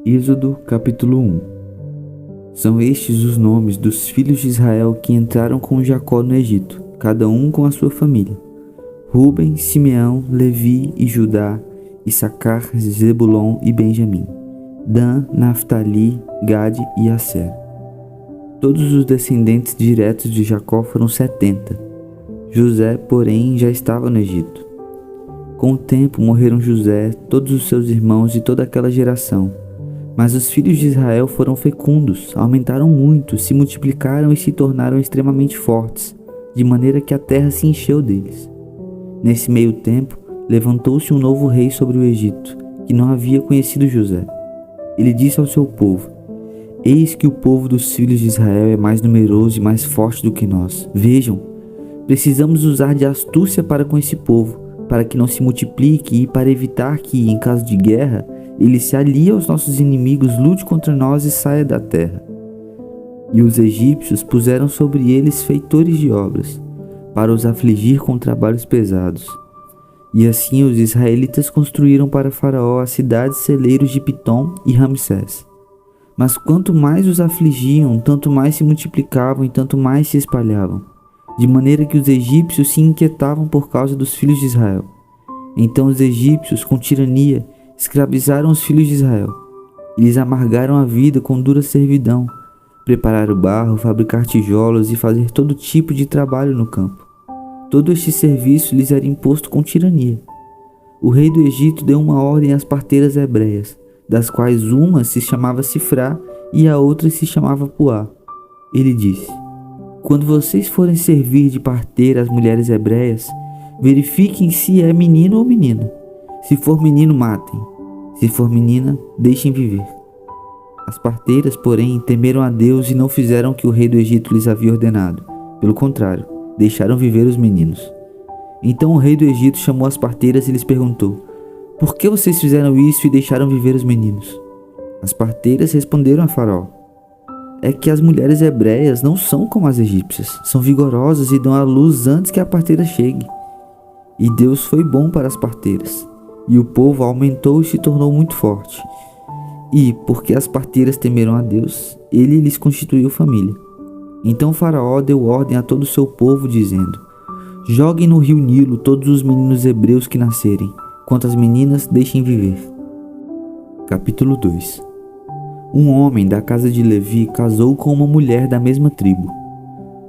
Êxodo capítulo 1. São estes os nomes dos filhos de Israel que entraram com Jacó no Egito, cada um com a sua família: Ruben, Simeão, Levi e Judá, Issacar, Zebulon e Benjamim, Dan, Naftali, Gade e Asser. Todos os descendentes diretos de Jacó foram 70. José, porém, já estava no Egito. Com o tempo morreram José, todos os seus irmãos e toda aquela geração. Mas os filhos de Israel foram fecundos, aumentaram muito, se multiplicaram e se tornaram extremamente fortes, de maneira que a terra se encheu deles. Nesse meio tempo, levantou-se um novo rei sobre o Egito, que não havia conhecido José. Ele disse ao seu povo: Eis que o povo dos filhos de Israel é mais numeroso e mais forte do que nós. Vejam, precisamos usar de astúcia para com esse povo, para que não se multiplique e para evitar que, em caso de guerra, ele se alie aos nossos inimigos, lute contra nós e saia da terra. E os egípcios puseram sobre eles feitores de obras, para os afligir com trabalhos pesados. E assim os israelitas construíram para Faraó as cidades celeiros de Pitom e Ramsés. Mas quanto mais os afligiam, tanto mais se multiplicavam e tanto mais se espalhavam, de maneira que os egípcios se inquietavam por causa dos filhos de Israel. Então os egípcios, com tirania, escravizaram os filhos de Israel. Eles amargaram a vida com dura servidão, preparar o barro, fabricar tijolos e fazer todo tipo de trabalho no campo. Todo este serviço lhes era imposto com tirania. O rei do Egito deu uma ordem às parteiras hebreias, das quais uma se chamava Sifrá e a outra se chamava Puá. Ele disse: Quando vocês forem servir de parteira às mulheres hebreias, verifiquem se é menino ou menina. Se for menino, matem. Se for menina, deixem viver. As parteiras, porém, temeram a Deus e não fizeram o que o rei do Egito lhes havia ordenado. Pelo contrário, deixaram viver os meninos. Então o rei do Egito chamou as parteiras e lhes perguntou: Por que vocês fizeram isso e deixaram viver os meninos? As parteiras responderam a Faraó: É que as mulheres hebreias não são como as egípcias, são vigorosas e dão à luz antes que a parteira chegue. E Deus foi bom para as parteiras, e o povo aumentou e se tornou muito forte. E, porque as parteiras temeram a Deus, ele lhes constituiu família. Então Faraó deu ordem a todo o seu povo, dizendo: Joguem no rio Nilo todos os meninos hebreus que nascerem, quanto as meninas deixem viver. Capítulo 2. Um homem da casa de Levi casou com uma mulher da mesma tribo.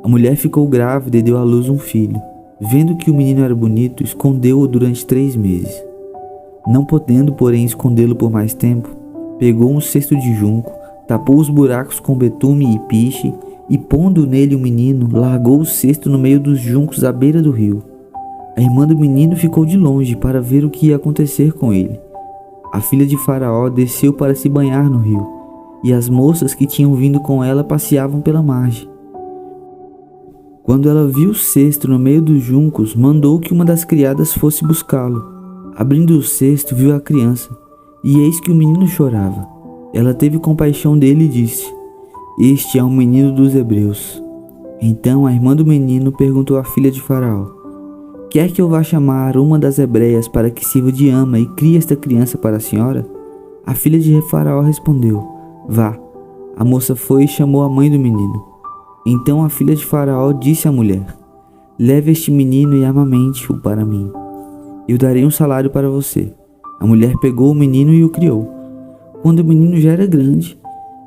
A mulher ficou grávida e deu à luz um filho. Vendo que o menino era bonito, escondeu-o durante 3 meses. Não podendo, porém, escondê-lo por mais tempo, pegou um cesto de junco, tapou os buracos com betume e piche, e pondo nele o menino, largou o cesto no meio dos juncos à beira do rio. A irmã do menino ficou de longe para ver o que ia acontecer com ele. A filha de Faraó desceu para se banhar no rio, e as moças que tinham vindo com ela passeavam pela margem. Quando ela viu o cesto no meio dos juncos, mandou que uma das criadas fosse buscá-lo. Abrindo o cesto, viu a criança, e eis que o menino chorava. Ela teve compaixão dele e disse: Este é um menino dos hebreus. Então a irmã do menino perguntou à filha de Faraó: Quer que eu vá chamar uma das hebreias para que sirva de ama e crie esta criança para a senhora? A filha de Faraó respondeu: Vá. A moça foi e chamou a mãe do menino. Então a filha de Faraó disse à mulher: Leve este menino e amamente-o para mim. Eu darei um salário para você. A mulher pegou o menino e o criou. Quando o menino já era grande,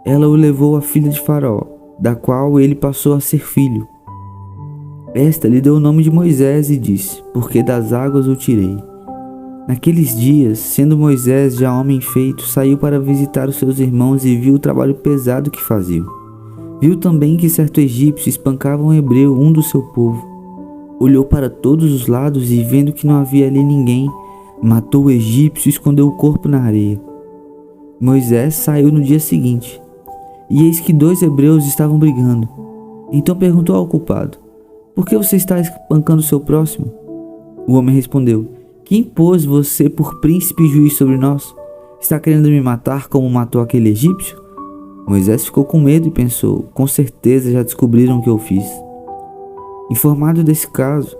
ela o levou à filha de Faraó, da qual ele passou a ser filho. Esta lhe deu o nome de Moisés e disse: Porque das águas o tirei. Naqueles dias, sendo Moisés já homem feito, saiu para visitar os seus irmãos e viu o trabalho pesado que faziam. Viu também que certo egípcio espancava um hebreu, um do seu povo. Olhou para todos os lados e, vendo que não havia ali ninguém, matou o egípcio e escondeu o corpo na areia. Moisés saiu no dia seguinte, e eis que 2 hebreus estavam brigando. Então perguntou ao culpado: Por que você está espancando seu próximo? O homem respondeu: Quem pôs você por príncipe e juiz sobre nós? Está querendo me matar como matou aquele egípcio? Moisés ficou com medo e pensou: Com certeza já descobriram o que eu fiz. Informado desse caso,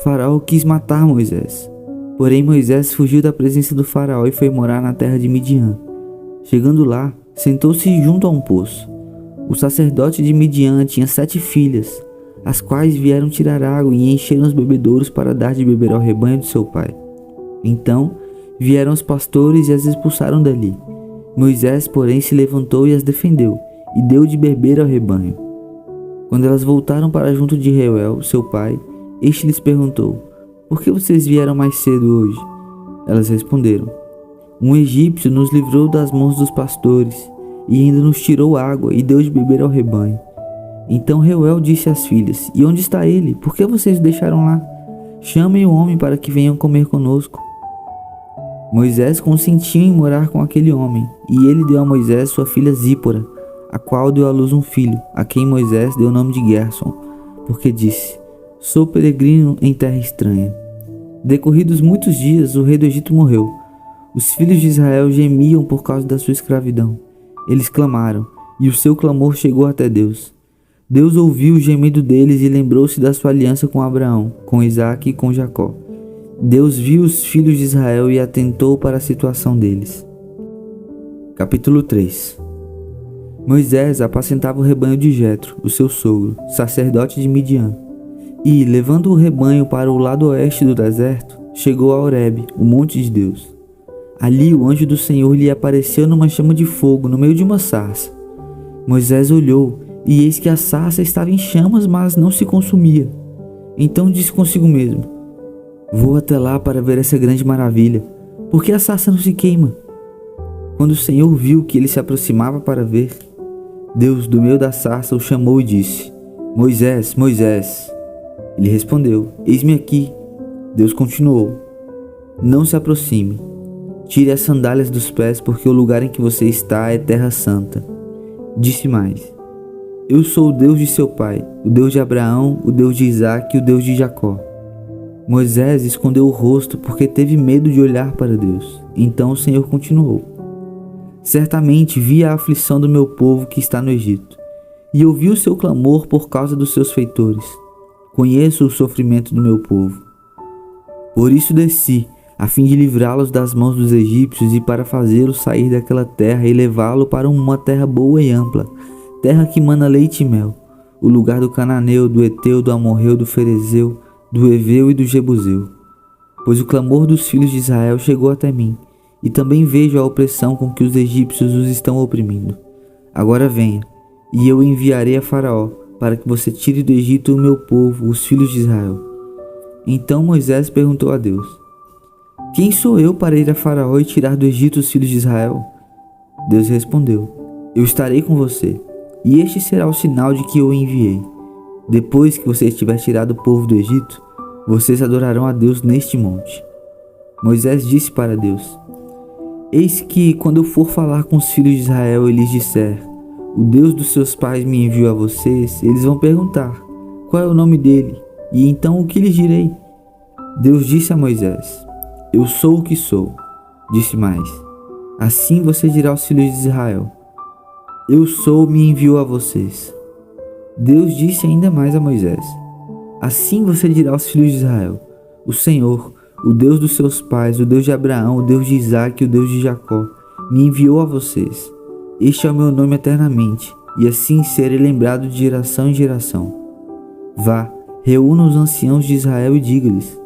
Faraó quis matar Moisés. Porém Moisés fugiu da presença do Faraó e foi morar na terra de Midian. Chegando lá, sentou-se junto a um poço. O sacerdote de Midian tinha 7 filhas, as quais vieram tirar água e encheram os bebedouros para dar de beber ao rebanho de seu pai. Então vieram os pastores e as expulsaram dali. Moisés, porém, se levantou e as defendeu, e deu de beber ao rebanho. Quando elas voltaram para junto de Reuel, seu pai, este lhes perguntou: por que vocês vieram mais cedo hoje? Elas responderam: um egípcio nos livrou das mãos dos pastores, e ainda nos tirou água e deu de beber ao rebanho. Então Reuel disse às filhas: e onde está ele? Por que vocês o deixaram lá? Chamem o homem para que venham comer conosco. Moisés consentiu em morar com aquele homem, e ele deu a Moisés sua filha Zípora, a qual deu à luz um filho, a quem Moisés deu o nome de Gerson, porque disse: sou peregrino em terra estranha. Decorridos muitos dias, o rei do Egito morreu. Os filhos de Israel gemiam por causa da sua escravidão. Eles clamaram, e o seu clamor chegou até Deus. Deus ouviu o gemido deles e lembrou-se da sua aliança com Abraão, com Isaque e com Jacó. Deus viu os filhos de Israel e atentou para a situação deles. Capítulo 3. Moisés apacentava o rebanho de Jetro, o seu sogro, sacerdote de Midian. E, levando o rebanho para o lado oeste do deserto, chegou a Horebe, o monte de Deus. Ali o anjo do Senhor lhe apareceu numa chama de fogo no meio de uma sarça. Moisés olhou, e eis que a sarça estava em chamas, mas não se consumia. Então disse consigo mesmo: vou até lá para ver essa grande maravilha. Por que a sarça não se queima? Quando o Senhor viu que ele se aproximava para ver, Deus, do meio da sarça, o chamou e disse: Moisés, Moisés. Ele respondeu: eis-me aqui. Deus continuou: não se aproxime. Tire as sandálias dos pés, porque o lugar em que você está é terra santa. Disse mais: eu sou o Deus de seu pai, o Deus de Abraão, o Deus de Isaque e o Deus de Jacó. Moisés escondeu o rosto porque teve medo de olhar para Deus. Então o Senhor continuou: certamente vi a aflição do meu povo que está no Egito, e ouvi o seu clamor por causa dos seus feitores. Conheço o sofrimento do meu povo. Por isso desci, a fim de livrá-los das mãos dos egípcios e para fazê-los sair daquela terra e levá-lo para uma terra boa e ampla, terra que mana leite e mel, o lugar do cananeu, do heteu, do amorreu, do ferezeu, do heveu e do jebuseu. Pois o clamor dos filhos de Israel chegou até mim, e também vejo a opressão com que os egípcios os estão oprimindo. Agora venha, e eu enviarei a Faraó, para que você tire do Egito o meu povo, os filhos de Israel. Então Moisés perguntou a Deus: quem sou eu para ir a Faraó e tirar do Egito os filhos de Israel? Deus respondeu: eu estarei com você, e este será o sinal de que eu o enviei. Depois que você tiver tirado o povo do Egito, vocês adorarão a Deus neste monte. Moisés disse para Deus: eis que, quando eu for falar com os filhos de Israel e lhes disser: o Deus dos seus pais me enviou a vocês, eles vão perguntar: qual é o nome dele? E então o que lhes direi? Deus disse a Moisés: eu sou o que sou. Disse mais: assim você dirá aos filhos de Israel: eu sou, me enviou a vocês. Deus disse ainda mais a Moisés: assim você dirá aos filhos de Israel: o Senhor, o Deus dos seus pais, o Deus de Abraão, o Deus de Isaque e o Deus de Jacó, me enviou a vocês. Este é o meu nome eternamente, e assim serei lembrado de geração em geração. Vá, reúna os anciãos de Israel e diga-lhes: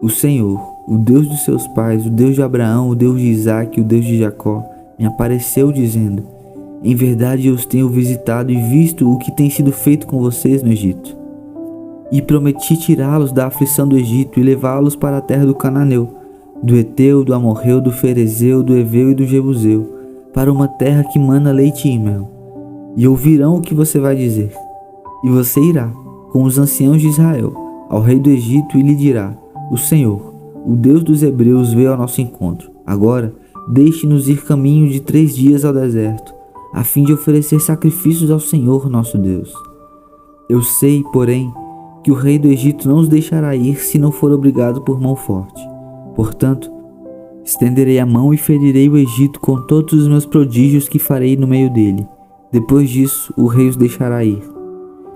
o Senhor, o Deus dos seus pais, o Deus de Abraão, o Deus de Isaque e o Deus de Jacó, me apareceu dizendo: em verdade eu os tenho visitado e visto o que tem sido feito com vocês no Egito. E prometi tirá-los da aflição do Egito e levá-los para a terra do cananeu, do heteu, do amorreu, do ferezeu, do heveu e do jebuseu, para uma terra que mana leite e mel. E ouvirão o que você vai dizer. E você irá, com os anciãos de Israel, ao rei do Egito e lhe dirá: o Senhor, o Deus dos hebreus, veio ao nosso encontro. Agora, deixe-nos ir caminho de 3 dias ao deserto, a fim de oferecer sacrifícios ao Senhor nosso Deus. Eu sei, porém, que o rei do Egito não os deixará ir se não for obrigado por mão forte. Portanto, estenderei a mão e ferirei o Egito com todos os meus prodígios que farei no meio dele. Depois disso, o rei os deixará ir.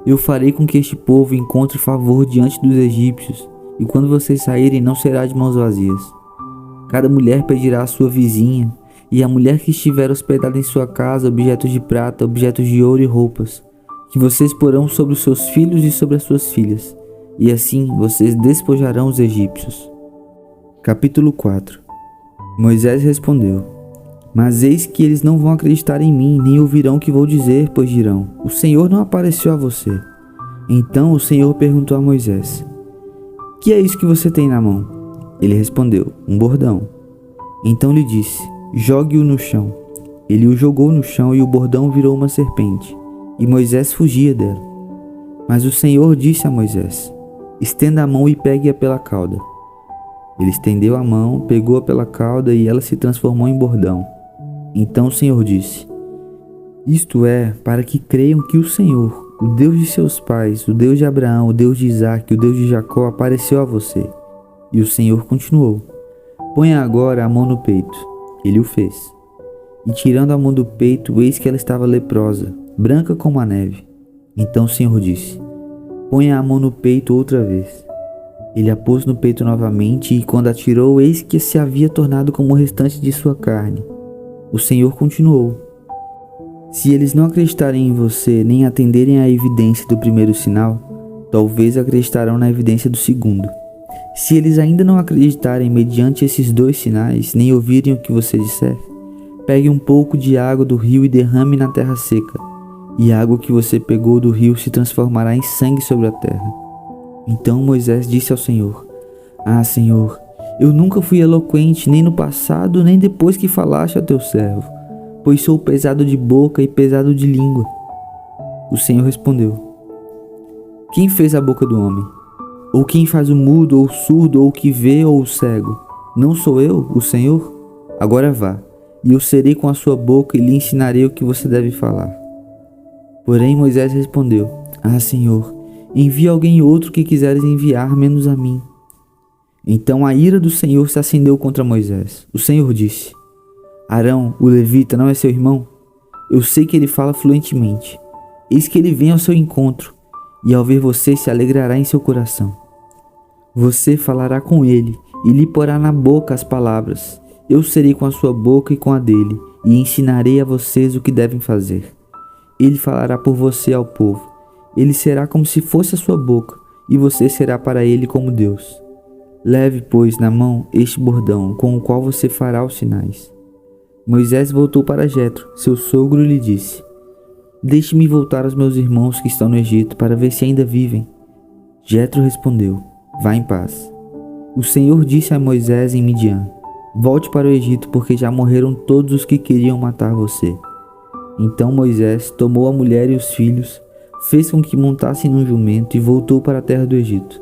Eu farei com que este povo encontre favor diante dos egípcios, e quando vocês saírem não será de mãos vazias. Cada mulher pedirá à sua vizinha, e a mulher que estiver hospedada em sua casa objetos de prata, objetos de ouro e roupas, que vocês porão sobre os seus filhos e sobre as suas filhas, e assim vocês despojarão os egípcios. Capítulo 4. Moisés respondeu: Mas eis que eles não vão acreditar em mim, nem ouvirão o que vou dizer, pois dirão: O Senhor não apareceu a você. Então o Senhor perguntou a Moisés: Que é isso que você tem na mão? Ele respondeu: Um bordão. Então lhe disse: Jogue-o no chão. Ele o jogou no chão e o bordão virou uma serpente, e Moisés fugia dela. Mas o Senhor disse a Moisés: Estenda a mão e pegue-a pela cauda. Ele estendeu a mão, pegou-a pela cauda e ela se transformou em bordão. Então o Senhor disse: Isto é para que creiam que o Senhor, o Deus de seus pais, o Deus de Abraão, o Deus de Isaque, o Deus de Jacó, apareceu a você. E o Senhor continuou: Ponha agora a mão no peito. Ele o fez. E tirando a mão do peito, eis que ela estava leprosa, branca como a neve. Então o Senhor disse: Ponha a mão no peito outra vez. Ele a pôs no peito novamente, e quando a tirou, eis que se havia tornado como o restante de sua carne. O Senhor continuou: Se eles não acreditarem em você, nem atenderem à evidência do primeiro sinal, talvez acreditarão na evidência do segundo. Se eles ainda não acreditarem mediante esses 2 sinais, nem ouvirem o que você disser, pegue um pouco de água do rio e derrame na terra seca, e a água que você pegou do rio se transformará em sangue sobre a terra. Então Moisés disse ao Senhor: Ah, Senhor, eu nunca fui eloquente, nem no passado, nem depois que falaste a teu servo, pois sou pesado de boca e pesado de língua. O Senhor respondeu: Quem fez a boca do homem? Ou quem faz o mudo, ou o surdo, ou o que vê, ou o cego? Não sou eu, o Senhor? Agora vá, e eu serei com a sua boca e lhe ensinarei o que você deve falar. Porém Moisés respondeu: Ah, Senhor, envia alguém outro que quiseres enviar, menos a mim. Então a ira do Senhor se acendeu contra Moisés. O Senhor disse: Arão, o levita, não é seu irmão? Eu sei que ele fala fluentemente. Eis que ele vem ao seu encontro, e ao ver você se alegrará em seu coração. Você falará com ele, e lhe porá na boca as palavras. Eu serei com a sua boca e com a dele, e ensinarei a vocês o que devem fazer. Ele falará por você ao povo. Ele será como se fosse a sua boca, e você será para ele como Deus. Leve, pois, na mão este bordão, com o qual você fará os sinais. Moisés voltou para Jetro, seu sogro, e lhe disse: Deixe-me voltar aos meus irmãos que estão no Egito, para ver se ainda vivem. Jetro respondeu: Vá em paz. O Senhor disse a Moisés em Midian: Volte para o Egito, porque já morreram todos os que queriam matar você. Então Moisés tomou a mulher e os filhos, fez com que montassem num jumento e voltou para a terra do Egito.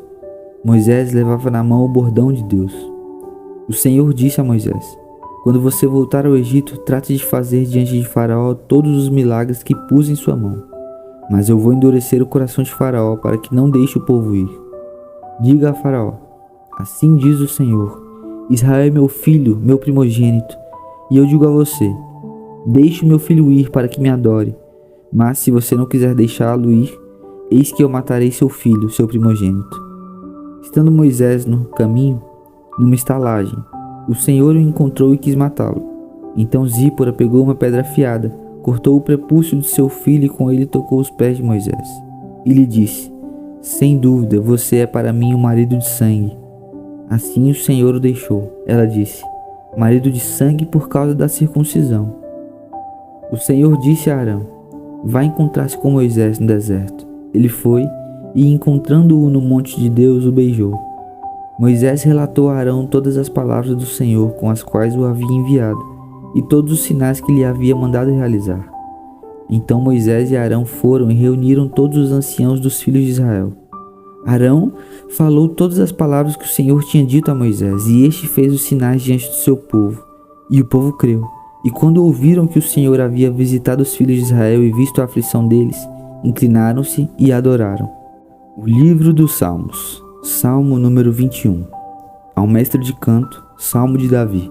Moisés levava na mão o bordão de Deus. O Senhor disse a Moisés: Quando você voltar ao Egito, trate de fazer diante de Faraó todos os milagres que pus em sua mão. Mas eu vou endurecer o coração de Faraó para que não deixe o povo ir. Diga a Faraó: Assim diz o Senhor: Israel é meu filho, meu primogênito. E eu digo a você: Deixe o meu filho ir para que me adore. Mas se você não quiser deixá-lo ir, eis que eu matarei seu filho, seu primogênito. Estando Moisés no caminho, numa estalagem, o Senhor o encontrou e quis matá-lo. Então Zípora pegou uma pedra afiada, cortou o prepúcio de seu filho e com ele tocou os pés de Moisés. E lhe disse: Sem dúvida, você é para mim um marido de sangue. Assim o Senhor o deixou. Ela disse: Marido de sangue por causa da circuncisão. O Senhor disse a Arão: Vá encontrar-se com Moisés no deserto. Ele foi e, encontrando-o no monte de Deus, o beijou. Moisés relatou a Arão todas as palavras do Senhor com as quais o havia enviado, e todos os sinais que lhe havia mandado realizar. Então Moisés e Arão foram e reuniram todos os anciãos dos filhos de Israel. Arão falou todas as palavras que o Senhor tinha dito a Moisés, e este fez os sinais diante do seu povo. E o povo creu. E quando ouviram que o Senhor havia visitado os filhos de Israel e visto a aflição deles, inclinaram-se e adoraram. O livro dos Salmos. Salmo número 21. Ao mestre de canto, Salmo de Davi.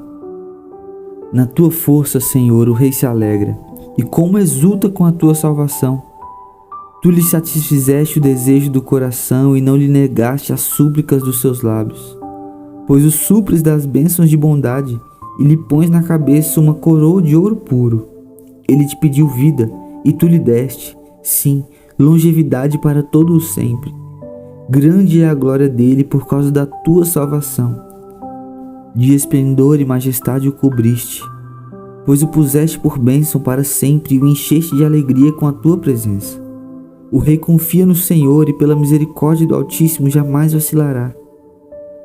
Na tua força, Senhor, o rei se alegra, e como exulta com a tua salvação. Tu lhe satisfizeste o desejo do coração e não lhe negaste as súplicas dos seus lábios. Pois o supres das bênçãos de bondade e lhe pões na cabeça uma coroa de ouro puro. Ele te pediu vida, e tu lhe deste, sim, longevidade para todo o sempre. Grande é a glória dele por causa da tua salvação. De esplendor e majestade o cobriste, pois o puseste por bênção para sempre e o encheste de alegria com a tua presença. O rei confia no Senhor e pela misericórdia do Altíssimo jamais vacilará.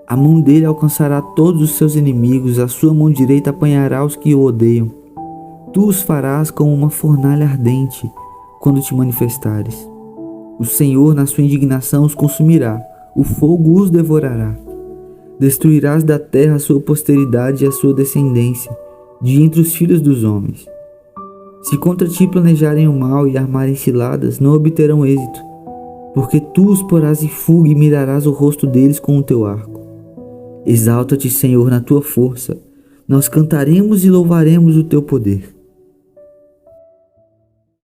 A mão dele alcançará todos os seus inimigos, a sua mão direita apanhará os que o odeiam. Tu os farás como uma fornalha ardente quando te manifestares. O Senhor na sua indignação os consumirá, o fogo os devorará. Destruirás da terra a sua posteridade e a sua descendência, de entre os filhos dos homens. Se contra ti planejarem o mal e armarem ciladas, não obterão êxito, porque tu os porás em fuga e mirarás o rosto deles com o teu arco. Exalta-te, Senhor, na tua força. Nós cantaremos e louvaremos o teu poder.